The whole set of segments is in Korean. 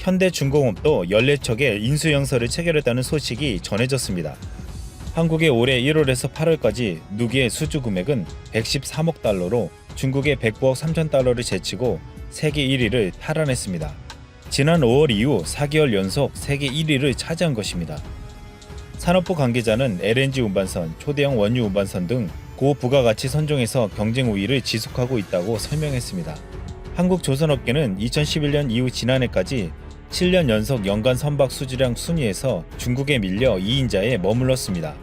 현대중공업도 14척의 인수영서를 체결했다는 소식이 전해졌습니다. 한국의 올해 1월에서 8월까지 누기의 수주 금액은 113억 달러로 중국의 109억 3천 달러를 제치고 세계 1위를 탈환했습니다. 지난 5월 이후 4개월 연속 세계 1위를 차지한 것입니다. 산업부 관계자는 LNG 운반선, 초대형 원유 운반선 등 고부가가치 선종에서 경쟁 우위를 지속하고 있다고 설명했습니다. 한국조선업계는 2011년 이후 지난해까지 7년 연속 연간 선박 수주량 순위에서 중국에 밀려 2인자에 머물렀습니다.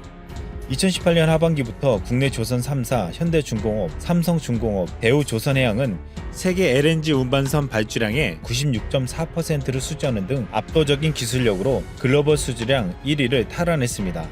2018년 하반기부터 국내 조선 3사, 현대중공업, 삼성중공업, 대우조선해양은 세계 LNG 운반선 발주량의 96.4%를 수주하는 등 압도적인 기술력으로 글로벌 수주량 1위를 탈환했습니다.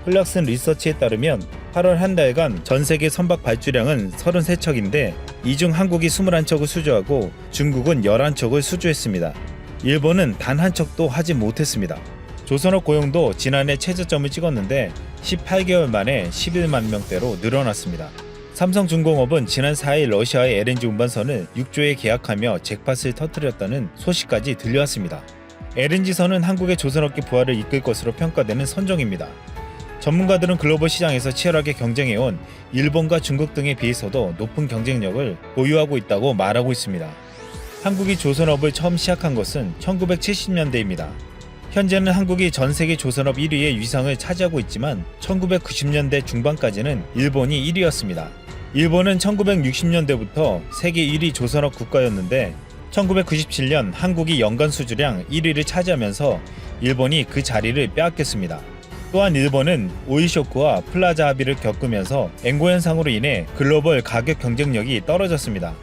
플락슨 리서치에 따르면 8월 한 달간 전 세계 선박 발주량은 33척인데 이 중 한국이 21척을 수주하고 중국은 11척을 수주했습니다. 일본은 단 한 척도 하지 못했습니다. 조선업 고용도 지난해 최저점을 찍었는데 18개월 만에 11만 명대로 늘어났습니다. 삼성중공업은 지난 4일 러시아의 LNG 운반선을 6조에 계약하며 잭팟을 터뜨렸다는 소식까지 들려왔습니다. LNG선은 한국의 조선업계 부활을 이끌 것으로 평가되는 선종입니다. 전문가들은 글로벌 시장에서 치열하게 경쟁해온 일본과 중국 등에 비해서도 높은 경쟁력을 보유하고 있다고 말하고 있습니다. 한국이 조선업을 처음 시작한 것은 1970년대입니다. 현재는 한국이 전 세계 조선업 1위의 위상을 차지하고 있지만 1990년대 중반까지는 일본이 1위였습니다. 일본은 1960년대부터 세계 1위 조선업 국가였는데 1997년 한국이 연간 수주량 1위를 차지하면서 일본이 그 자리를 빼앗겼습니다. 또한 일본은 오일 쇼크와 플라자 합의를 겪으면서 엔고 현상으로 인해 글로벌 가격 경쟁력이 떨어졌습니다.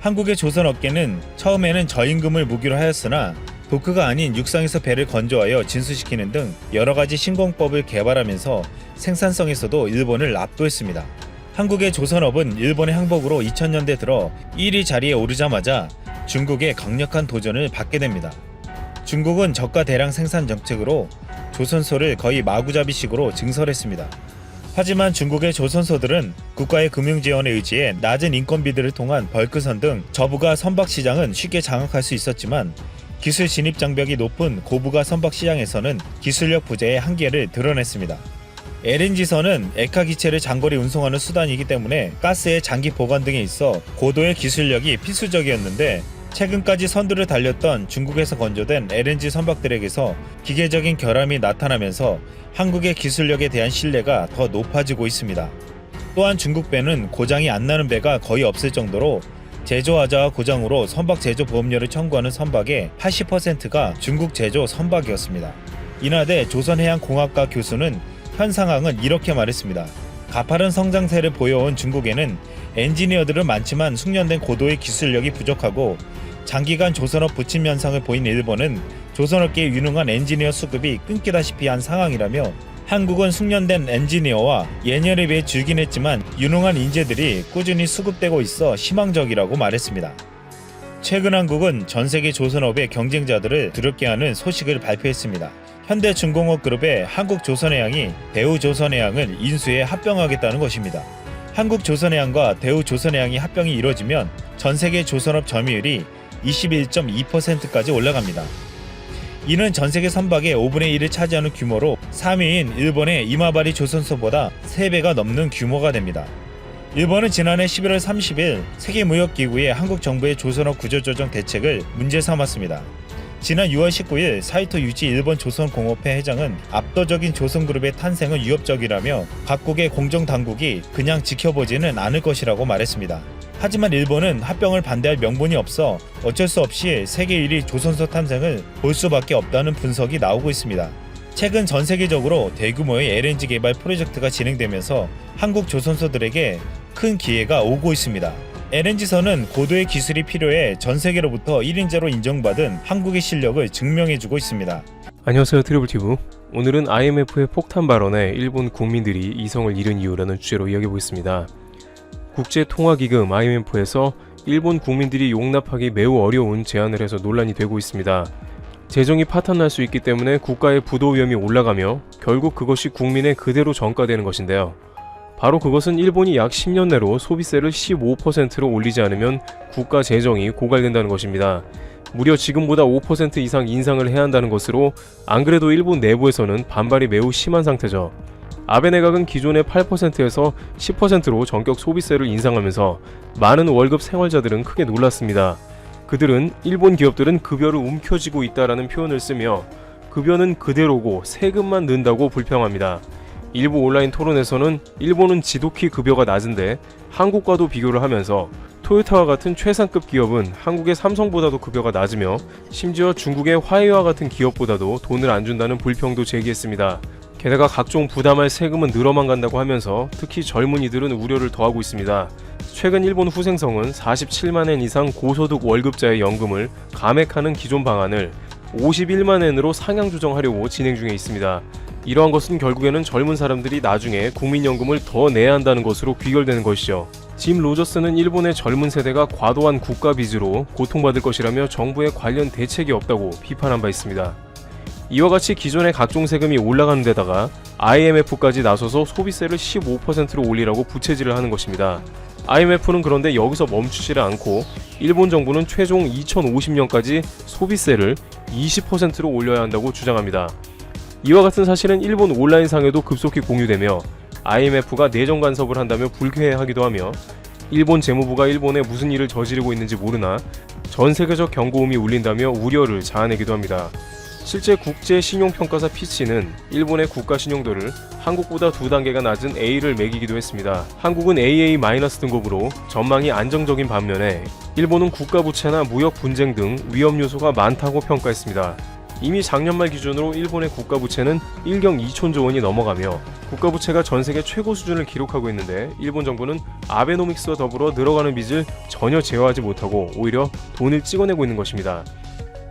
한국의 조선업계는 처음에는 저임금을 무기로 하였으나 도크가 아닌 육상에서 배를 건조하여 진수시키는 등 여러가지 신공법을 개발하면서 생산성에서도 일본을 압도했습니다. 한국의 조선업은 일본의 항복으로 2000년대 들어 1위 자리에 오르자마자 중국의 강력한 도전을 받게 됩니다. 중국은 저가 대량 생산 정책으로 조선소를 거의 마구잡이식으로 증설했습니다. 하지만 중국의 조선소들은 국가의 금융 지원에 의지해 낮은 인건비들을 통한 벌크선 등 저부가 선박 시장은 쉽게 장악할 수 있었지만 기술 진입 장벽이 높은 고부가 선박 시장에서는 기술력 부재의 한계를 드러냈습니다. LNG선은 액화기체를 장거리 운송하는 수단이기 때문에 가스의 장기 보관 등에 있어 고도의 기술력이 필수적이었는데 최근까지 선두를 달렸던 중국에서 건조된 LNG 선박들에게서 기계적인 결함이 나타나면서 한국의 기술력에 대한 신뢰가 더 높아지고 있습니다. 또한 중국 배는 고장이 안 나는 배가 거의 없을 정도로 제조하자와 고장으로 선박 제조 보험료를 청구하는 선박의 80%가 중국 제조 선박이었습니다. 인하대 조선해양공학과 교수는 현 상황은 이렇게 말했습니다. 가파른 성장세를 보여온 중국에는 엔지니어들은 많지만 숙련된 고도의 기술력이 부족하고 장기간 조선업 부침 현상을 보인 일본은 조선업계의 유능한 엔지니어 수급이 끊기다시피 한 상황이라며 한국은 숙련된 엔지니어와 예년에 비해 줄긴 했지만 유능한 인재들이 꾸준히 수급되고 있어 희망적이라고 말했습니다. 최근 한국은 전세계 조선업의 경쟁자들을 두렵게 하는 소식을 발표했습니다. 현대중공업 그룹의 한국조선해양이 대우조선해양을 인수해 합병하겠다는 것입니다. 한국조선해양과 대우조선해양이 합병이 이뤄지면 전세계 조선업 점유율이 21.2%까지 올라갑니다. 이는 전세계 선박의 5분의 1을 차지하는 규모로 3위인 일본의 이마바리 조선소보다 3배가 넘는 규모가 됩니다. 일본은 지난해 11월 30일 세계무역기구의 한국 정부의 조선업 구조조정 대책을 문제 삼았습니다. 지난 6월 19일 사이토 유지 일본 조선공업회 회장은 압도적인 조선그룹의 탄생은 위협적이라며 각국의 공정당국이 그냥 지켜보지는 않을 것이라고 말했습니다. 하지만 일본은 합병을 반대할 명분이 없어 어쩔 수 없이 세계 1위 조선소 탄생을 볼 수밖에 없다는 분석이 나오고 있습니다. 최근 전 세계적으로 대규모의 LNG 개발 프로젝트가 진행되면서 한국 조선소들에게 큰 기회가 오고 있습니다. LNG선은 고도의 기술이 필요해 전 세계로부터 1인자로 인정받은 한국의 실력을 증명해주고 있습니다. 안녕하세요, 트리블티브. 오늘은 IMF의 폭탄 발언에 일본 국민들이 이성을 잃은 이유라는 주제로 이야기해보겠습니다. 국제통화기금 IMF에서 일본 국민들이 용납하기 매우 어려운 제안을 해서 논란이 되고 있습니다. 재정이 파탄날 수 있기 때문에 국가의 부도 위험이 올라가며 결국 그것이 국민에 그대로 전가되는 것인데요. 바로 그것은 일본이 약 10년 내로 소비세를 15%로 올리지 않으면 국가 재정이 고갈된다는 것입니다. 무려 지금보다 5% 이상 인상을 해야 한다는 것으로 안 그래도 일본 내부에서는 반발이 매우 심한 상태죠. 아베 내각은 기존의 8%에서 10%로 전격 소비세를 인상하면서 많은 월급 생활자들은 크게 놀랐습니다. 그들은 일본 기업들은 급여를 움켜쥐고 있다라는 표현을 쓰며 급여는 그대로고 세금만 는다고 불평합니다. 일부 온라인 토론에서는 일본은 지독히 급여가 낮은데 한국과도 비교를 하면서 토요타와 같은 최상급 기업은 한국의 삼성보다도 급여가 낮으며 심지어 중국의 화웨이와 같은 기업보다도 돈을 안 준다는 불평도 제기했습니다. 게다가 각종 부담할 세금은 늘어만 간다고 하면서 특히 젊은이들은 우려를 더하고 있습니다. 최근 일본 후생성은 47만엔 이상 고소득 월급자의 연금을 감액하는 기존 방안을 51만엔으로 상향 조정하려고 진행 중에 있습니다. 이러한 것은 결국에는 젊은 사람들이 나중에 국민연금을 더 내야 한다는 것으로 귀결되는 것이죠. 짐 로저스는 일본의 젊은 세대가 과도한 국가 빚으로 고통받을 것이라며 정부의 관련 대책이 없다고 비판한 바 있습니다. 이와 같이 기존의 각종 세금이 올라가는 데다가 IMF까지 나서서 소비세를 15%로 올리라고 부채질을 하는 것입니다. IMF는 그런데 여기서 멈추지를 않고 일본 정부는 최종 2050년까지 소비세를 20%로 올려야 한다고 주장합니다. 이와 같은 사실은 일본 온라인상에도 급속히 공유되며 IMF가 내정 간섭을 한다며 불쾌해하기도 하며 일본 재무부가 일본에 무슨 일을 저지르고 있는지 모르나 전 세계적 경고음이 울린다며 우려를 자아내기도 합니다. 실제 국제신용평가사 피치는 일본의 국가신용도를 한국보다 2단계가 낮은 A를 매기기도 했습니다. 한국은 AA- 등급으로 전망이 안정적인 반면에 일본은 국가부채나 무역 분쟁 등 위험 요소가 많다고 평가했습니다. 이미 작년 말 기준으로 일본의 국가부채는 1경 2천조 원이 넘어가며 국가부채가 전세계 최고 수준을 기록하고 있는데 일본 정부는 아베노믹스와 더불어 늘어가는 빚을 전혀 제어하지 못하고 오히려 돈을 찍어내고 있는 것입니다.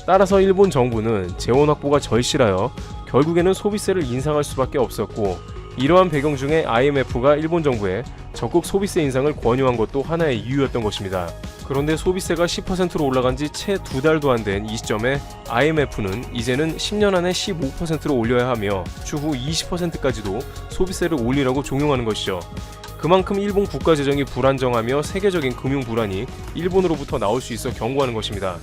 따라서 일본 정부는 재원 확보가 절실하여 결국에는 소비세를 인상할 수밖에 없었고 이러한 배경 중에 IMF가 일본 정부에 적극 소비세 인상을 권유한 것도 하나의 이유였던 것입니다. 그런데 소비세가 10%로 올라간 지 채 2달도 안 된 이 시점에 IMF는 이제는 10년 안에 15%로 올려야 하며 추후 20%까지도 소비세를 올리라고 종용하는 것이죠. 그만큼 일본 국가 재정이 불안정하며 세계적인 금융 불안이 일본으로부터 나올 수 있어 경고하는 것입니다.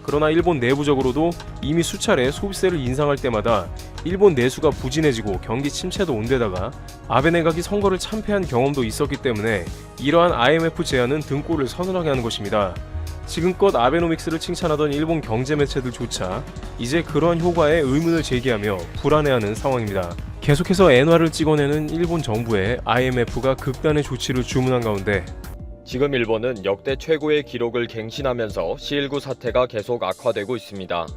그러나 일본 내부적으로도 이미 수차례 소비세를 인상할 때마다 일본 내수가 부진해지고 경기 침체도 온 데다가 아베 내각이 선거를 참패한 경험도 있었기 때문에 이러한 IMF 제안은 등골을 서늘하게 하는 것입니다. 지금껏 아베노믹스를 칭찬하던 일본 경제 매체들조차 이제 그러한 효과에 의문을 제기하며 불안해하는 상황입니다. 계속해서 엔화를 찍어내는 일본 정부에 IMF가 극단의 조치를 주문한 가운데 지금 일본은 역대 최고의 기록을 갱신하면서 C19 사태가 계속 악화되고 있습니다.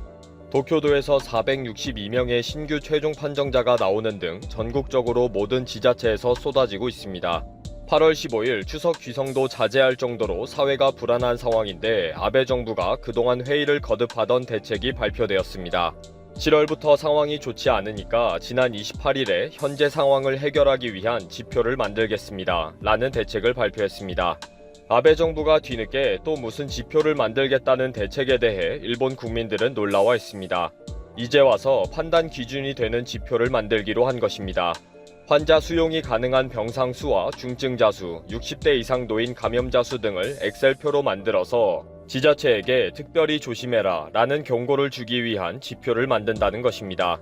도쿄도에서 462명의 신규 최종 판정자가 나오는 등 전국적으로 모든 지자체에서 쏟아지고 있습니다. 8월 15일 추석 귀성도 자제할 정도로 사회가 불안한 상황인데 아베 정부가 그동안 회의를 거듭하던 대책이 발표되었습니다. 7월부터 상황이 좋지 않으니까 지난 28일에 현재 상황을 해결하기 위한 지표를 만들겠습니다. 라는 대책을 발표했습니다. 아베 정부가 뒤늦게 또 무슨 지표를 만들겠다는 대책에 대해 일본 국민들은 놀라워했습니다. 이제 와서 판단 기준이 되는 지표를 만들기로 한 것입니다. 환자 수용이 가능한 병상 수와 중증자 수, 60대 이상 노인 감염자 수 등을 엑셀표로 만들어서 지자체에게 특별히 조심해라 라는 경고를 주기 위한 지표를 만든다는 것입니다.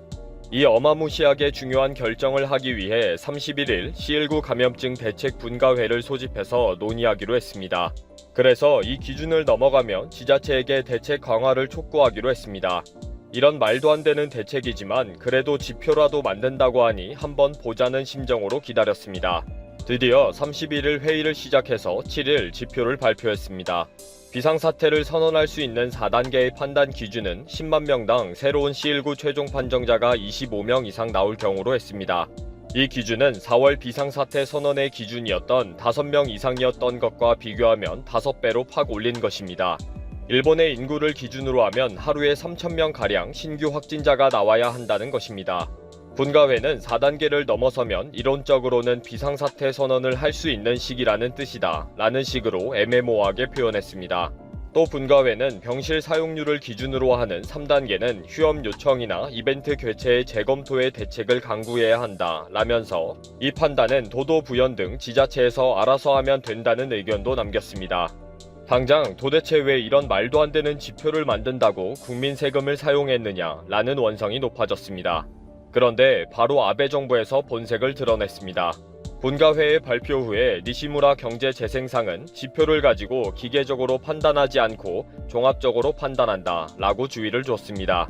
이 어마무시하게 중요한 결정을 하기 위해 31일 C19 감염증 대책 분과회를 소집해서 논의하기로 했습니다. 그래서 이 기준을 넘어가면 지자체에게 대책 강화를 촉구하기로 했습니다. 이런 말도 안 되는 대책이지만 그래도 지표라도 만든다고 하니 한번 보자는 심정으로 기다렸습니다. 드디어 31일 회의를 시작해서 7일 지표를 발표했습니다. 비상사태를 선언할 수 있는 4단계의 판단 기준은 10만 명당 새로운 C19 최종 판정자가 25명 이상 나올 경우로 했습니다. 이 기준은 4월 비상사태 선언의 기준이었던 5명 이상이었던 것과 비교하면 5배로 팍 올린 것입니다. 일본의 인구를 기준으로 하면 하루에 3,000명가량 신규 확진자가 나와야 한다는 것입니다. 분과회는 4단계를 넘어서면 이론적으로는 비상사태 선언을 할 수 있는 시기라는 뜻이다 라는 식으로 애매모호하게 표현했습니다. 또 분과회는 병실 사용률을 기준으로 하는 3단계는 휴업 요청이나 이벤트 개최의 재검토의 대책을 강구해야 한다 라면서 이 판단은 도도 부연 등 지자체에서 알아서 하면 된다는 의견도 남겼습니다. 당장 도대체 왜 이런 말도 안 되는 지표를 만든다고 국민 세금을 사용했느냐 라는 원성이 높아졌습니다. 그런데 바로 아베 정부에서 본색을 드러냈습니다. 분과회의 발표 후에 니시무라 경제재생상은 지표를 가지고 기계적으로 판단하지 않고 종합적으로 판단한다 라고 주의를 줬습니다.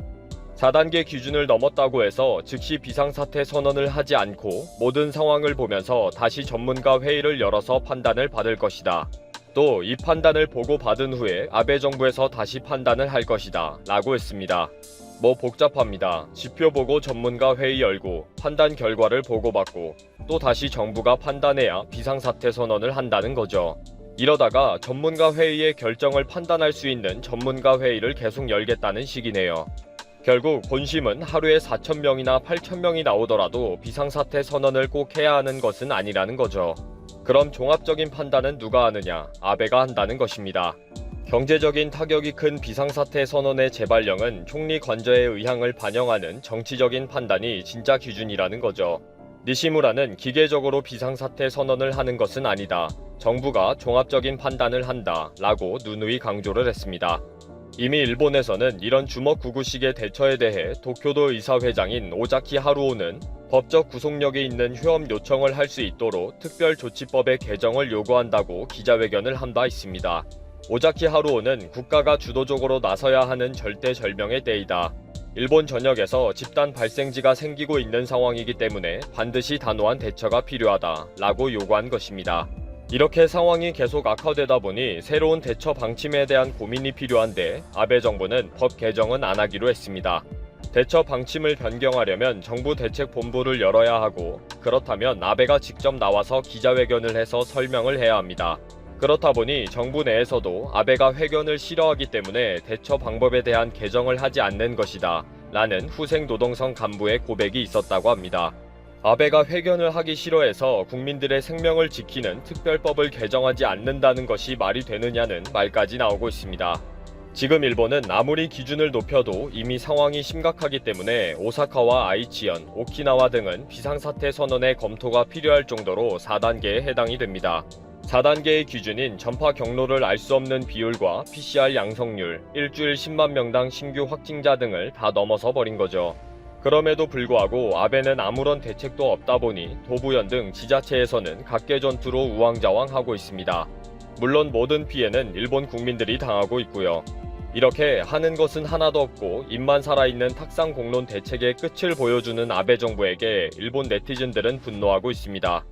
4단계 기준을 넘었다고 해서 즉시 비상사태 선언을 하지 않고 모든 상황을 보면서 다시 전문가 회의를 열어서 판단을 받을 것이다. 또 이 판단을 보고받은 후에 아베 정부에서 다시 판단을 할 것이다 라고 했습니다. 뭐 복잡합니다. 지표 보고 전문가 회의 열고 판단 결과를 보고받고 또 다시 정부가 판단해야 비상사태 선언을 한다는 거죠. 이러다가 전문가 회의의 결정을 판단할 수 있는 전문가 회의를 계속 열겠다는 식이네요. 결국 본심은 하루에 4,000명이나 8,000명이 나오더라도 비상사태 선언을 꼭 해야 하는 것은 아니라는 거죠. 그럼 종합적인 판단은 누가 하느냐? 아베가 한다는 것입니다. 경제적인 타격이 큰 비상사태 선언의 재발령은 총리 관저의 의향을 반영하는 정치적인 판단이 진짜 기준이라는 거죠. 니시무라는 기계적으로 비상사태 선언을 하는 것은 아니다. 정부가 종합적인 판단을 한다 라고 누누이 강조를 했습니다. 이미 일본에서는 이런 주먹구구식의 대처에 대해 도쿄도 이사회장인 오자키 하루오는 법적 구속력이 있는 휴업 요청을 할 수 있도록 특별조치법의 개정을 요구한다고 기자회견을 한 바 있습니다. 오자키 하루오는 국가가 주도적으로 나서야 하는 절대절명의 때이다. 일본 전역에서 집단 발생지가 생기고 있는 상황이기 때문에 반드시 단호한 대처가 필요하다 라고 요구한 것입니다. 이렇게 상황이 계속 악화되다 보니 새로운 대처 방침에 대한 고민이 필요한데 아베 정부는 법 개정은 안 하기로 했습니다. 대처 방침을 변경하려면 정부 대책본부를 열어야 하고 그렇다면 아베가 직접 나와서 기자회견을 해서 설명을 해야 합니다. 그렇다 보니 정부 내에서도 아베가 회견을 싫어하기 때문에 대처 방법에 대한 개정을 하지 않는 것이다 라는 후생 노동성 간부의 고백이 있었다고 합니다. 아베가 회견을 하기 싫어해서 국민들의 생명을 지키는 특별법을 개정하지 않는다는 것이 말이 되느냐는 말까지 나오고 있습니다. 지금 일본은 아무리 기준을 높여도 이미 상황이 심각하기 때문에 오사카와 아이치현, 오키나와 등은 비상사태 선언의 검토가 필요할 정도로 4단계에 해당이 됩니다. 4단계의 기준인 전파 경로를 알 수 없는 비율과 PCR 양성률, 일주일 10만 명당 신규 확진자 등을 다 넘어서 버린 거죠. 그럼에도 불구하고 아베는 아무런 대책도 없다 보니 도부현 등 지자체에서는 각계 전투로 우왕좌왕하고 있습니다. 물론 모든 피해는 일본 국민들이 당하고 있고요. 이렇게 하는 것은 하나도 없고 입만 살아있는 탁상 공론 대책의 끝을 보여주는 아베 정부에게 일본 네티즌들은 분노하고 있습니다.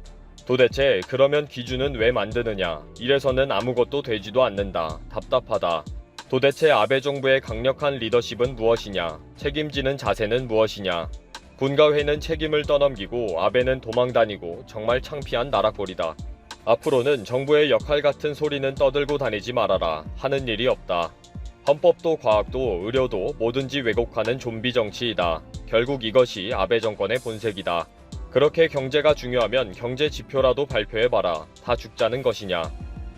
도대체 그러면 기준은 왜 만드느냐? 이래서는 아무것도 되지도 않는다. 답답하다. 도대체 아베 정부의 강력한 리더십은 무엇이냐? 책임지는 자세는 무엇이냐? 분과회는 책임을 떠넘기고 아베는 도망다니고 정말 창피한 나락볼이다. 앞으로는 정부의 역할 같은 소리는 떠들고 다니지 말아라. 하는 일이 없다. 헌법도 과학도 의료도 뭐든지 왜곡하는 좀비 정치이다. 결국 이것이 아베 정권의 본색이다. 그렇게 경제가 중요하면 경제 지표라도 발표해봐라. 다 죽자는 것이냐.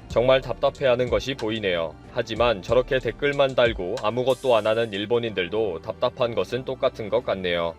정말 답답해하는 것이 보이네요. 하지만 저렇게 댓글만 달고 아무것도 안 하는 일본인들도 답답한 것은 똑같은 것 같네요.